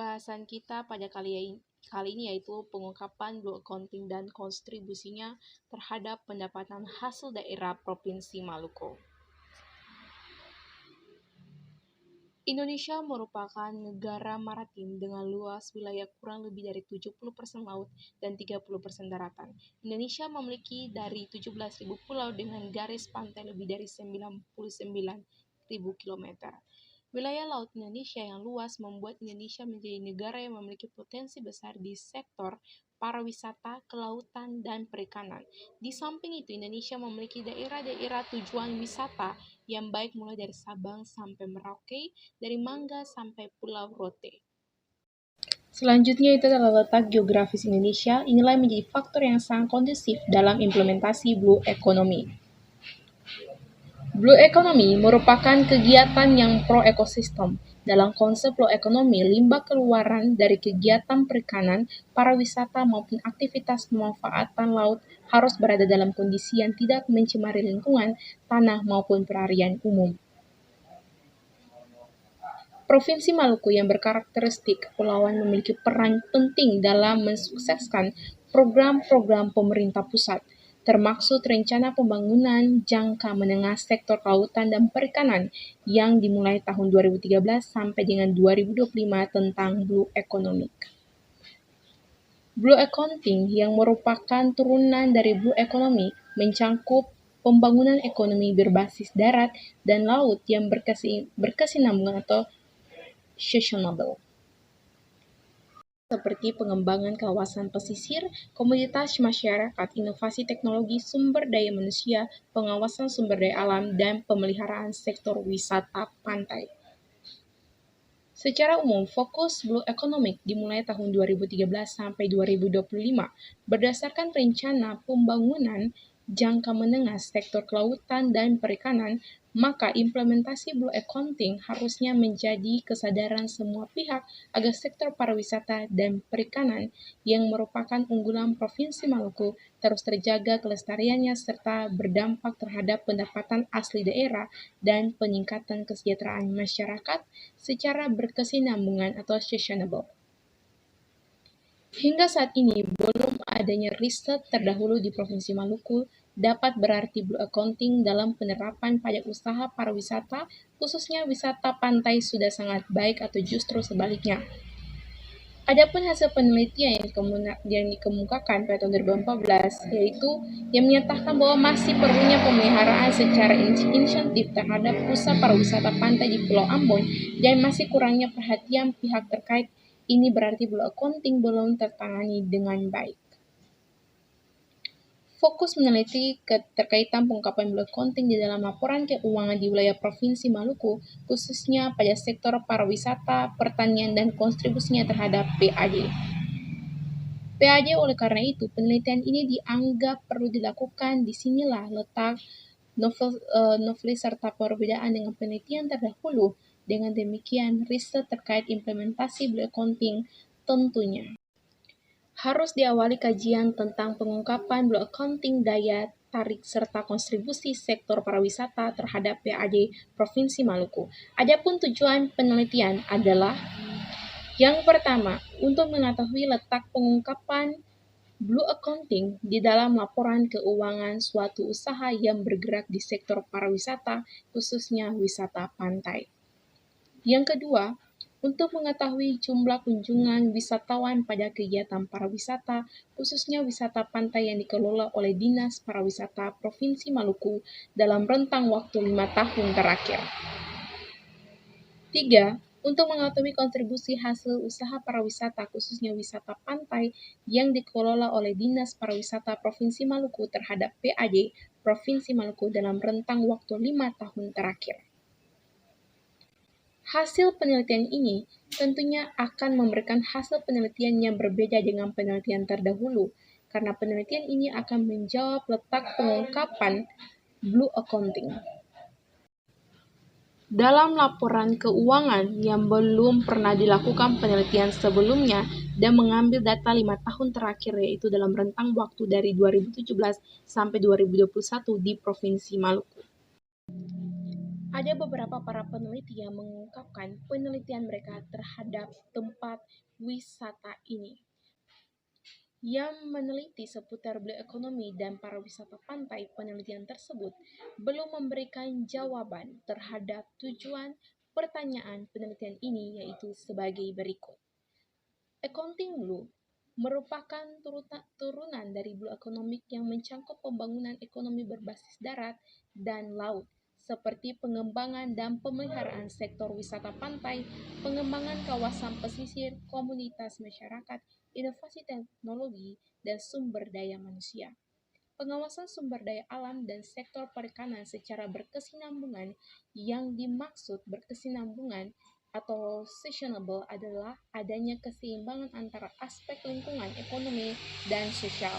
Pembahasan kita pada kali ini yaitu pengungkapan Blue Accounting dan kontribusinya terhadap pendapatan hasil daerah Provinsi Maluku. Indonesia merupakan negara maritim dengan luas wilayah kurang lebih dari 70% laut dan 30% daratan. Indonesia memiliki dari 17.000 pulau dengan garis pantai lebih dari 99.000 km. Wilayah laut Indonesia yang luas membuat Indonesia menjadi negara yang memiliki potensi besar di sektor pariwisata, kelautan, dan perikanan. Di samping itu, Indonesia memiliki daerah-daerah tujuan wisata yang baik mulai dari Sabang sampai Merauke, dari Mangga sampai Pulau Rote. Selanjutnya itu adalah letak geografis Indonesia. Inilah yang menjadi faktor yang sangat kondusif dalam implementasi Blue Economy. Blue Economy merupakan kegiatan yang pro-ekosistem. Dalam konsep Blue Economy, limbah keluaran dari kegiatan perikanan, pariwisata maupun aktivitas pemanfaatan laut harus berada dalam kondisi yang tidak mencemari lingkungan, tanah maupun perarian umum. Provinsi Maluku yang berkarakteristik kepulauan memiliki peran penting dalam mensukseskan program-program pemerintah pusat, termaksud rencana pembangunan jangka menengah sektor kelautan dan perikanan yang dimulai tahun 2013 sampai dengan 2025 tentang Blue Economic. Blue Accounting yang merupakan turunan dari Blue Economy mencangkup pembangunan ekonomi berbasis darat dan laut yang berkesinambungan atau sustainable, seperti pengembangan kawasan pesisir, komoditas masyarakat, inovasi teknologi, sumber daya manusia, pengawasan sumber daya alam, dan pemeliharaan sektor wisata pantai. Secara umum, fokus Blue Economic dimulai tahun 2013 sampai 2025 berdasarkan rencana pembangunan jangka menengah sektor kelautan dan perikanan, maka implementasi Blue Accounting harusnya menjadi kesadaran semua pihak agar sektor pariwisata dan perikanan yang merupakan unggulan Provinsi Maluku terus terjaga kelestariannya serta berdampak terhadap pendapatan asli daerah dan peningkatan kesejahteraan masyarakat secara berkesinambungan atau sustainable. Hingga saat ini, belum adanya riset terdahulu di Provinsi Maluku dapat berarti Blue Accounting dalam penerapan pajak usaha pariwisata, khususnya wisata pantai sudah sangat baik atau justru sebaliknya. Adapun hasil penelitian yang dikemukakan pada tahun 2014, yaitu yang menyatakan bahwa masih perlunya pemeliharaan secara insentif terhadap usaha pariwisata pantai di Pulau Ambon dan masih kurangnya perhatian pihak terkait. Ini berarti Blue Accounting belum tertangani dengan baik. Fokus meneliti keterkaitan pengungkapan Blue Accounting di dalam laporan keuangan di wilayah Provinsi Maluku, khususnya pada sektor pariwisata, pertanian, dan kontribusinya terhadap PAD. Oleh karena itu, penelitian ini dianggap perlu dilakukan. Disinilah letak novelis serta perbedaan dengan penelitian terdahulu. Dengan demikian, riset terkait implementasi Blue Accounting tentunya harus diawali kajian tentang pengungkapan Blue Accounting daya tarik serta kontribusi sektor pariwisata terhadap PAD Provinsi Maluku. Adapun tujuan penelitian adalah yang pertama, untuk mengetahui letak pengungkapan Blue Accounting di dalam laporan keuangan suatu usaha yang bergerak di sektor pariwisata, khususnya wisata pantai. Yang kedua, untuk mengetahui jumlah kunjungan wisatawan pada kegiatan pariwisata, khususnya wisata pantai yang dikelola oleh Dinas Pariwisata Provinsi Maluku dalam rentang waktu 5 tahun terakhir. 3. Untuk mengetahui kontribusi hasil usaha pariwisata, khususnya wisata pantai yang dikelola oleh Dinas Pariwisata Provinsi Maluku terhadap PAD Provinsi Maluku dalam rentang waktu 5 tahun terakhir. Hasil penelitian ini tentunya akan memberikan hasil penelitian yang berbeda dengan penelitian terdahulu, karena penelitian ini akan menjawab letak pengungkapan Blue Accounting dalam laporan keuangan yang belum pernah dilakukan penelitian sebelumnya dan mengambil data 5 tahun terakhir, yaitu dalam rentang waktu dari 2017 sampai 2021 di Provinsi Maluku. Ada beberapa para peneliti yang mengungkapkan penelitian mereka terhadap tempat wisata ini, yang meneliti seputar bioekonomi dan pariwisata pantai. Penelitian tersebut belum memberikan jawaban terhadap tujuan pertanyaan penelitian ini, yaitu sebagai berikut. Accounting Blue merupakan turunan dari Blue Economic yang mencangkup pembangunan ekonomi berbasis darat dan laut, seperti pengembangan dan pemeliharaan sektor wisata pantai, pengembangan kawasan pesisir, komunitas masyarakat, inovasi teknologi, dan sumber daya manusia. Pengawasan sumber daya alam dan sektor perikanan secara berkesinambungan. Yang dimaksud berkesinambungan atau sustainable adalah adanya keseimbangan antara aspek lingkungan, ekonomi, dan sosial.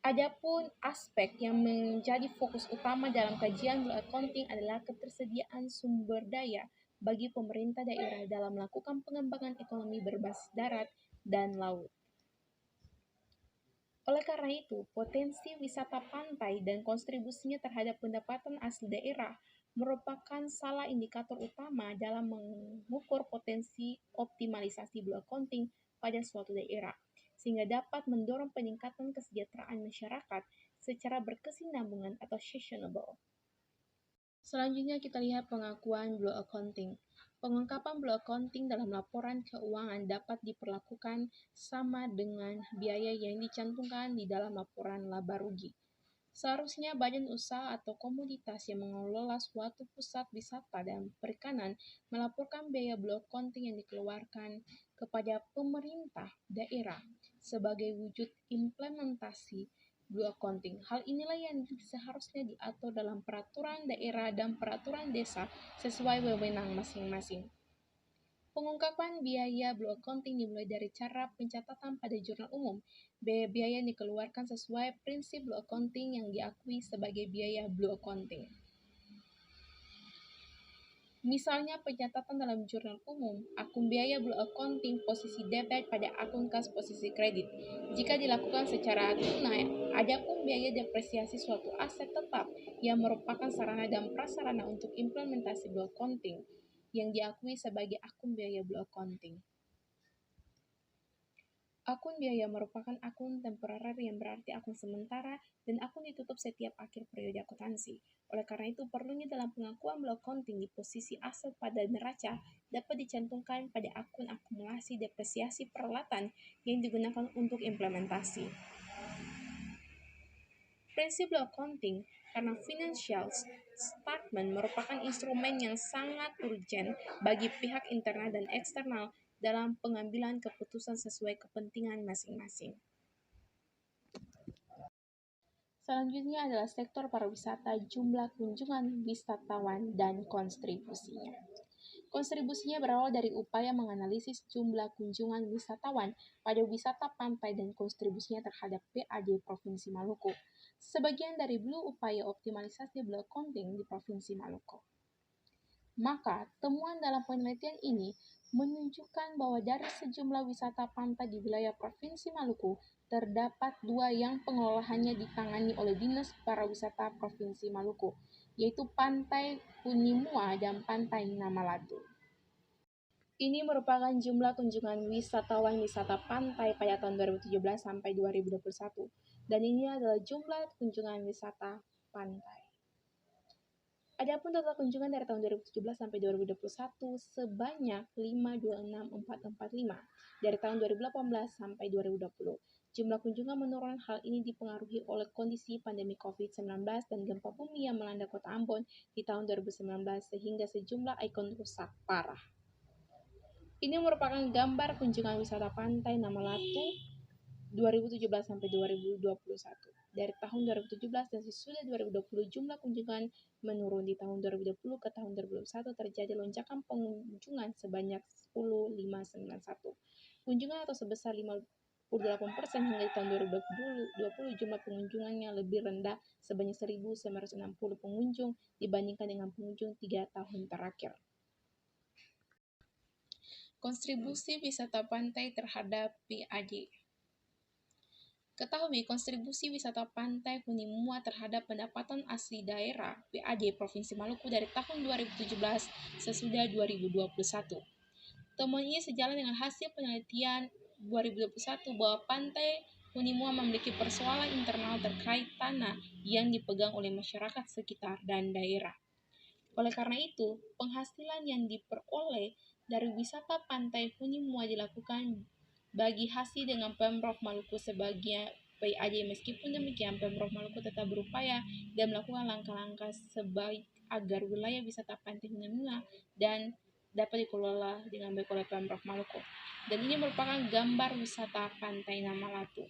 Adapun aspek yang menjadi fokus utama dalam kajian Blue Accounting adalah ketersediaan sumber daya bagi pemerintah daerah dalam melakukan pengembangan ekonomi berbasis darat dan laut. Oleh karena itu, potensi wisata pantai dan kontribusinya terhadap pendapatan asli daerah merupakan salah indikator utama dalam mengukur potensi optimalisasi Blue Accounting pada suatu daerah, sehingga dapat mendorong peningkatan kesejahteraan masyarakat secara berkesinambungan atau sustainable. Selanjutnya kita lihat pengakuan Blue Accounting. Pengungkapan Blue Accounting dalam laporan keuangan dapat diperlakukan sama dengan biaya yang dicantumkan di dalam laporan laba rugi. Seharusnya badan usaha atau komoditas yang mengelola suatu pusat wisata dan perikanan melaporkan biaya Blue Accounting yang dikeluarkan kepada pemerintah daerah sebagai wujud implementasi Blue Accounting. Hal inilah yang seharusnya diatur dalam peraturan daerah dan peraturan desa sesuai wewenang masing-masing. Pengungkapan biaya Blue Accounting dimulai dari cara pencatatan pada jurnal umum. Biaya yang dikeluarkan sesuai prinsip Blue Accounting yang diakui sebagai biaya Blue Accounting. Misalnya pencatatan dalam jurnal umum, akun biaya Blue Accounting posisi debit pada akun kas posisi kredit. Jika dilakukan secara tunai, adapun biaya depresiasi suatu aset tetap yang merupakan sarana dan prasarana untuk implementasi Blue Accounting yang diakui sebagai akun biaya Blue Accounting. Akun biaya merupakan akun temporer yang berarti akun sementara dan akun ditutup setiap akhir periode akuntansi. Oleh karena itu, perlunya dalam pengakuan Blue Accounting di posisi aset pada neraca dapat dicantumkan pada akun akumulasi depresiasi peralatan yang digunakan untuk implementasi. Prinsip Blue Accounting karena financial statement merupakan instrumen yang sangat urgen bagi pihak internal dan eksternal dalam pengambilan keputusan sesuai kepentingan masing-masing. Selanjutnya adalah sektor pariwisata, jumlah kunjungan wisatawan, dan kontribusinya. Kontribusinya berawal dari upaya menganalisis jumlah kunjungan wisatawan pada wisata pantai dan kontribusinya terhadap PAD Provinsi Maluku. Sebagian dari Blue upaya optimalisasi Blue Accounting di Provinsi Maluku. Maka, temuan dalam penelitian ini menunjukkan bahwa dari sejumlah wisata pantai di wilayah Provinsi Maluku, terdapat 2 yang pengelolaannya ditangani oleh Dinas Pariwisata Provinsi Maluku, yaitu Pantai Punimua dan Pantai Namalatu. Ini merupakan jumlah kunjungan wisatawan wisata pantai pada tahun 2017 sampai 2021, dan ini adalah jumlah kunjungan wisata pantai. Adapun total kunjungan dari tahun 2017 sampai 2021 sebanyak 526.445 dari tahun 2018 sampai 2020. Jumlah kunjungan menurun. Hal ini dipengaruhi oleh kondisi pandemi COVID-19 dan gempa bumi yang melanda kota Ambon di tahun 2019 sehingga sejumlah ikon rusak parah. Ini merupakan gambar kunjungan wisata pantai Namalatu 2017 sampai 2021. Dari tahun 2017 dan sesudah 2020 jumlah kunjungan menurun. Di tahun 2020 ke tahun 2021 terjadi lonjakan pengunjungan sebanyak 10.591 kunjungan atau sebesar 58% hingga di tahun 2020 jumlah pengunjungannya lebih rendah sebanyak 1.960 pengunjung dibandingkan dengan pengunjung 3 tahun terakhir. Kontribusi wisata pantai terhadap PAD. Ketahui kontribusi wisata pantai Hunimua terhadap pendapatan asli daerah PAD Provinsi Maluku dari tahun 2017 sesudah 2021. Temuan ini sejalan dengan hasil penelitian 2021 bahwa pantai Hunimua memiliki persoalan internal terkait tanah yang dipegang oleh masyarakat sekitar dan daerah. Oleh karena itu, penghasilan yang diperoleh dari wisata pantai Hunimua dilakukan bagi hasil dengan Pemprov Maluku sebagai PAD. Meskipun demikian, Pemprov Maluku tetap berupaya dan melakukan langkah-langkah sebaik agar wilayah wisata pantai Hunimua dan dapat dikelola dengan baik oleh Pemprov Maluku. Dan ini merupakan gambar wisata pantai Nama Latu.